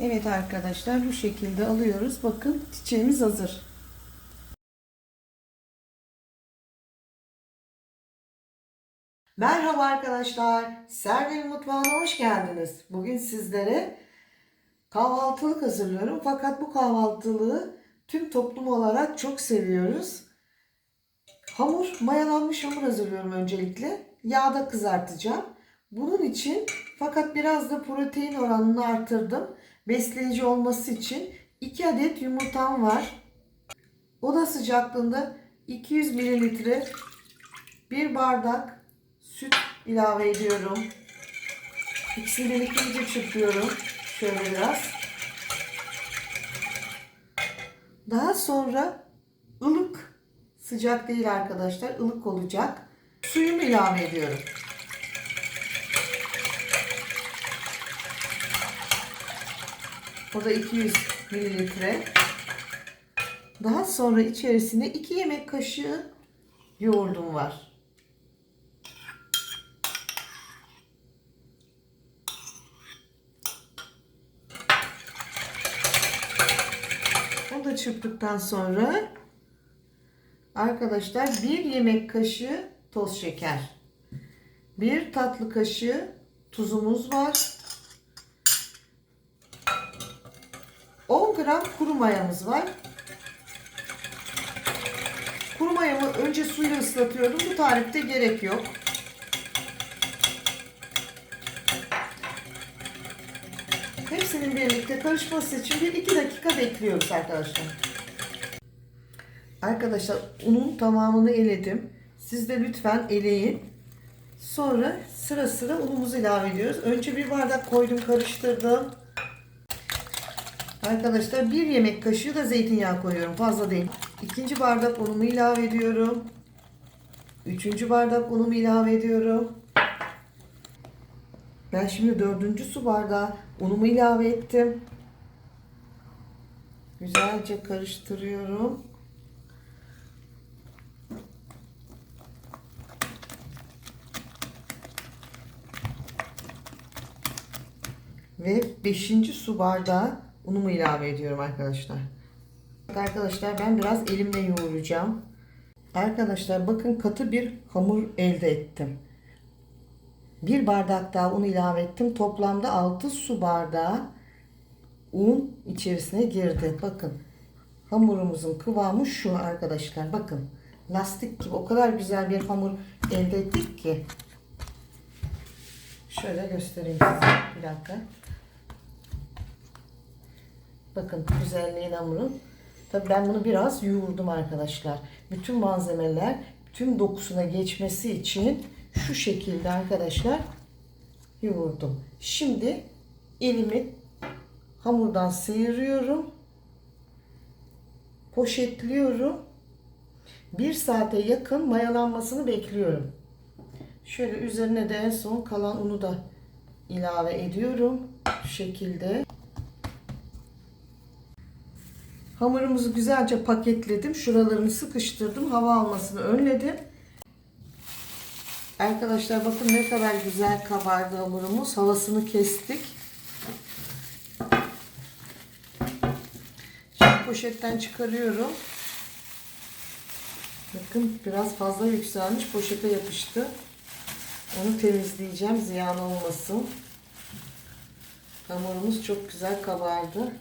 Evet arkadaşlar, bu şekilde alıyoruz. Bakın, çiçeğimiz hazır. Merhaba arkadaşlar. Server'in mutfağına hoş geldiniz. Bugün sizlere kahvaltılık hazırlıyorum. Fakat bu kahvaltılığı tüm toplum olarak çok seviyoruz. Mayalanmış hamur hazırlıyorum öncelikle. Yağda kızartacağım. Bunun için fakat biraz da protein oranını artırdım. Besleyici olması için 2 adet yumurtam var. Oda sıcaklığında 200 mililitre bir bardak süt ilave ediyorum. İkisini birlikte iyice çırpıyorum. Şöyle biraz. Daha sonra ılık, sıcak değil arkadaşlar, ılık olacak suyumu ilave ediyorum. O da 200 mililitre. Daha sonra içerisine 2 yemek kaşığı yoğurdum var. Onu da çırptıktan sonra arkadaşlar 1 yemek kaşığı toz şeker, 1 tatlı kaşığı tuzumuz var. 10 gram kuru mayamız var. Kuru mayamı önce suyla ıslatıyorum. Bu tarifte gerek yok. Hepsinin birlikte karışması için 1-2 dakika bekliyoruz arkadaşlar. Arkadaşlar, unun tamamını eledim. Siz de lütfen eleyin. Sonra sıra sıra unumuzu ilave ediyoruz. Önce bir bardak koydum, karıştırdım. Arkadaşlar 1 yemek kaşığı da zeytinyağı koyuyorum. Fazla değil. 2. bardak unumu ilave ediyorum. 3. bardak unumu ilave ediyorum. Ben şimdi 4. su bardağı unumu ilave ettim. Güzelce karıştırıyorum. Ve 5. su bardağı unumu ilave ediyorum arkadaşlar. Arkadaşlar, ben biraz elimle yoğuracağım. Arkadaşlar bakın, katı bir hamur elde ettim. 1 bardak daha un ilave ettim. Toplamda 6 su bardağı un içerisine girdi. Bakın, hamurumuzun kıvamı şu arkadaşlar. Bakın, lastik gibi o kadar güzel bir hamur elde ettik ki. Şöyle göstereyim size. Bir dakika. Bakın güzelliğin hamurun. Tabii ben bunu biraz yoğurdum arkadaşlar. Bütün malzemeler tüm dokusuna geçmesi için şu şekilde arkadaşlar yoğurdum. Şimdi elimi hamurdan sıyırıyorum. Poşetliyorum. 1 saate yakın mayalanmasını bekliyorum. Şöyle üzerine de en son kalan unu da ilave ediyorum. Şu şekilde. Hamurumuzu güzelce paketledim. Şuralarını sıkıştırdım. Hava almasını önledim. Arkadaşlar bakın ne kadar güzel kabardı hamurumuz. Havasını kestik. Şimdi poşetten çıkarıyorum. Bakın biraz fazla yükselmiş. Poşete yapıştı. Onu temizleyeceğim. Ziyan olmasın. Hamurumuz çok güzel kabardı.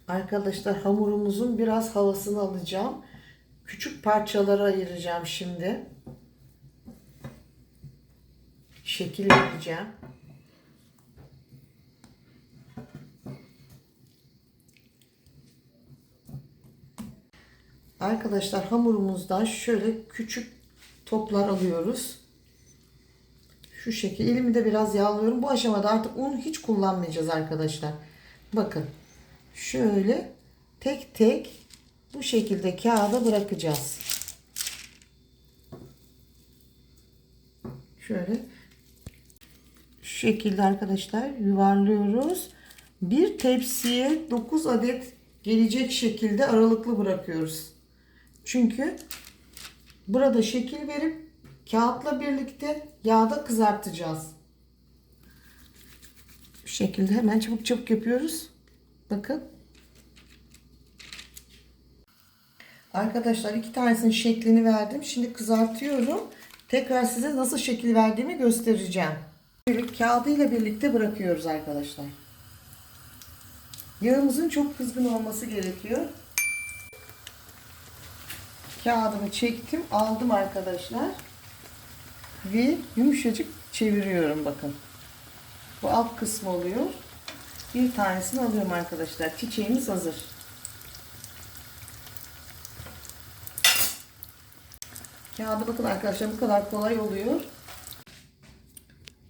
Arkadaşlar, hamurumuzun biraz havasını alacağım. Küçük parçalara ayıracağım şimdi. Şekil vereceğim. Arkadaşlar, hamurumuzdan şöyle küçük toplar alıyoruz. Şu şekil. Elimi de biraz yağlıyorum. Bu aşamada artık un hiç kullanmayacağız arkadaşlar. Bakın. Şöyle tek tek bu şekilde kağıda bırakacağız. Şöyle şu şekilde arkadaşlar yuvarlıyoruz. Bir tepsiye 9 adet gelecek şekilde aralıklı bırakıyoruz. Çünkü burada şekil verip kağıtla birlikte yağda kızartacağız. Şu şekilde hemen çabuk çabuk yapıyoruz. Bakın. Arkadaşlar 2 tanesinin şeklini verdim. Şimdi kızartıyorum. Tekrar size nasıl şekil verdiğimi göstereceğim. Böyle kağıdı ile birlikte bırakıyoruz arkadaşlar. Yağımızın çok kızgın olması gerekiyor. Kağıdımı çektim, aldım arkadaşlar. Ve yumuşacık çeviriyorum bakın. Bu alt kısmı oluyor. Bir tanesini alıyorum arkadaşlar. Çiçeğimiz hazır. Kağıdı bakın arkadaşlar, bu kadar kolay oluyor.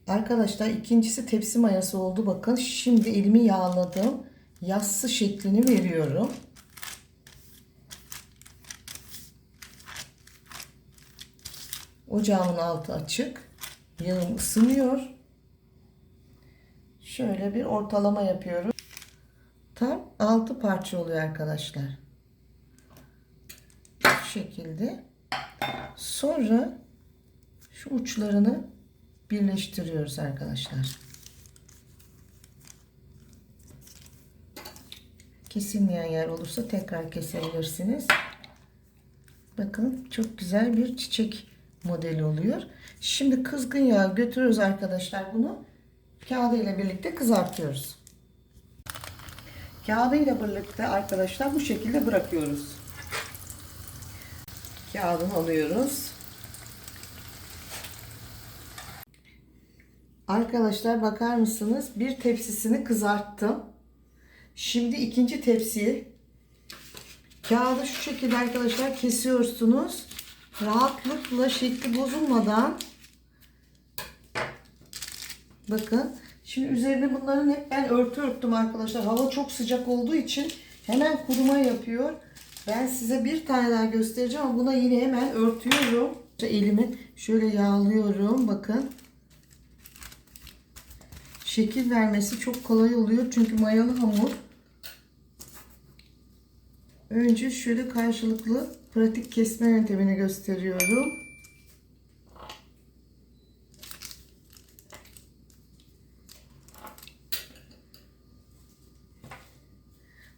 Arkadaşlar ikincisi tepsi mayası oldu. Bakın şimdi elimi yağladım. Yassı şeklini veriyorum. Ocağımın altı açık. Yağım ısınıyor. Şöyle bir ortalama yapıyorum. Tam 6 parça oluyor arkadaşlar. Şu şekilde. Sonra şu uçlarını birleştiriyoruz arkadaşlar. Kesilmeyen yer olursa tekrar kesebilirsiniz. Bakın çok güzel bir çiçek modeli oluyor. Şimdi kızgın yağ götürüyoruz arkadaşlar bunu. Kağıdı ile birlikte kızartıyoruz. Kağıdı ile birlikte arkadaşlar bu şekilde bırakıyoruz. Kağıdını alıyoruz. Arkadaşlar bakar mısınız? Bir tepsisini kızarttım. Şimdi ikinci tepsiyi kağıdı şu şekilde arkadaşlar kesiyorsunuz. Rahatlıkla şekli bozulmadan. Bakın. Şimdi üzerine bunların hep ben örtü örttüm arkadaşlar. Hava çok sıcak olduğu için hemen kuruma yapıyor. Ben size bir tane daha göstereceğim ama buna yine hemen örtüyorum. Elimi şöyle yağlıyorum. Bakın. Şekil vermesi çok kolay oluyor. Çünkü mayalı hamur. Önce şöyle karşılıklı pratik kesme yöntemini gösteriyorum.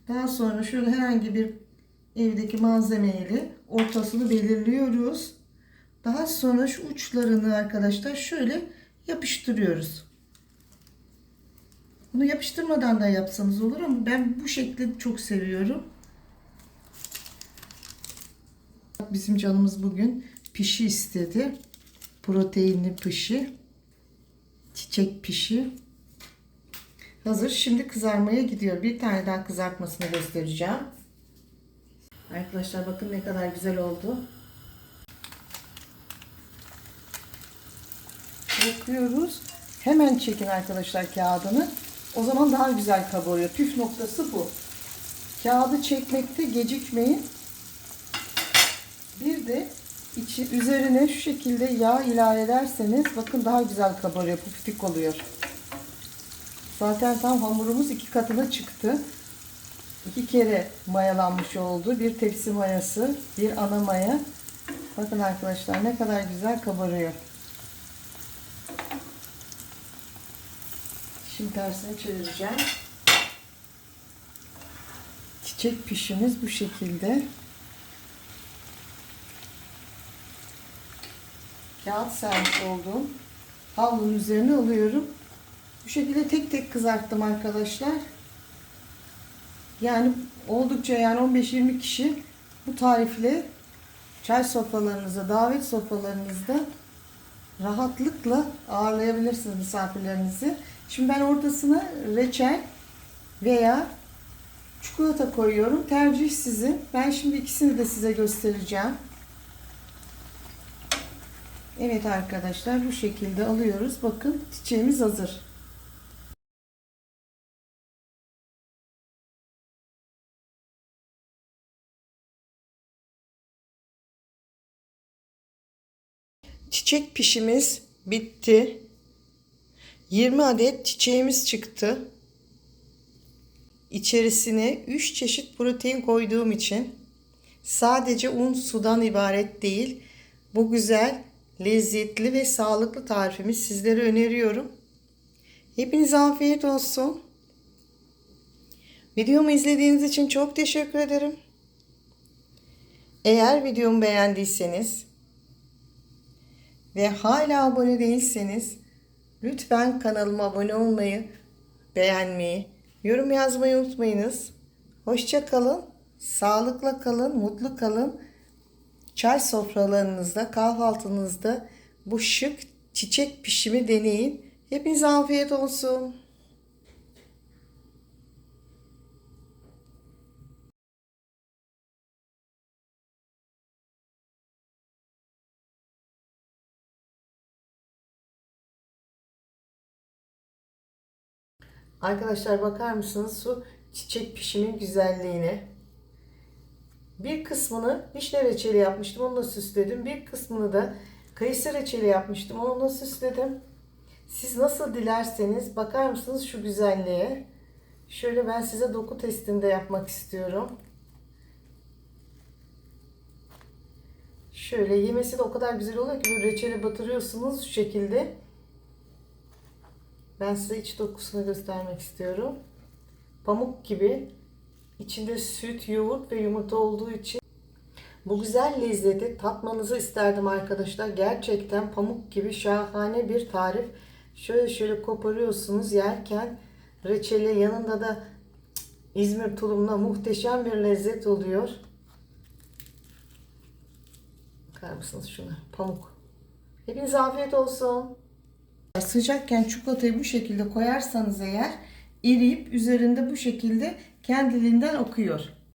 Daha sonra şöyle herhangi bir evdeki malzemeyle ortasını belirliyoruz. Daha sonra şu uçlarını arkadaşlar şöyle yapıştırıyoruz. Bunu yapıştırmadan da yapsanız olur ama ben bu şekli çok seviyorum. Bizim canımız bugün pişi istedi. Proteinli pişi. Çiçek pişi. Hazır. Şimdi kızarmaya gidiyor. Bir tane daha kızartmasını göstereceğim. Arkadaşlar bakın ne kadar güzel oldu. Bırakıyoruz. Hemen çekin arkadaşlar kağıdını. O zaman daha güzel kabarıyor. Püf noktası bu. Kağıdı çekmekte gecikmeyin. Bir de üzerine şu şekilde yağ ilave ederseniz bakın daha güzel kabarıyor. Puftik oluyor. Zaten tam hamurumuz 2 katına çıktı. 2 kere mayalanmış oldu. Bir tepsi mayası, bir ana maya. Bakın arkadaşlar ne kadar güzel kabarıyor. Şimdi tersini çevireceğim. Çiçek pişimiz bu şekilde. Kağıt sermiş olduğum havlunun üzerine alıyorum. Bu şekilde tek tek kızarttım arkadaşlar. Yani oldukça yani 15-20 kişi bu tarifle çay sofralarınızda, davet sofralarınızda rahatlıkla ağırlayabilirsiniz misafirlerinizi. Şimdi ben ortasına reçel veya çikolata koyuyorum. Tercih sizin. Ben şimdi ikisini de size göstereceğim. Evet arkadaşlar bu şekilde alıyoruz. Bakın çiçeğimiz hazır. Çiçek pişimiz bitti. 20 adet çiçeğimiz çıktı. İçerisine 3 çeşit protein koyduğum için sadece un sudan ibaret değil. Bu güzel, lezzetli ve sağlıklı tarifimi sizlere öneriyorum. Hepinize afiyet olsun. Videomu izlediğiniz için çok teşekkür ederim. Eğer videomu beğendiyseniz ve hala abone değilseniz lütfen kanalıma abone olmayı, beğenmeyi, yorum yazmayı unutmayınız. Hoşça kalın, sağlıkla kalın, mutlu kalın. Çay sofralarınızda, kahvaltınızda bu şık çiçek pişimi deneyin. Hepinize afiyet olsun. Arkadaşlar bakar mısınız şu çiçek pişimin güzelliğine? Bir kısmını vişne reçeli yapmıştım, onunla süsledim. Bir kısmını da kayısı reçeli yapmıştım, onunla süsledim. Siz nasıl dilerseniz bakar mısınız şu güzelliğe? Şöyle ben size doku testinde yapmak istiyorum. Şöyle yemesi de o kadar güzel oluyor ki reçeli batırıyorsunuz şu şekilde. Ben size iç dokusunu göstermek istiyorum. Pamuk gibi. İçinde süt, yoğurt ve yumurta olduğu için bu güzel lezzeti tatmanızı isterdim arkadaşlar. Gerçekten pamuk gibi şahane bir tarif. Şöyle koparıyorsunuz yerken reçeli yanında da İzmir tulumla muhteşem bir lezzet oluyor. Bakar mısınız şuna? Pamuk. Hepinize afiyet olsun. Sıcakken çikolatayı bu şekilde koyarsanız eğer eriyip üzerinde bu şekilde kendiliğinden akıyor.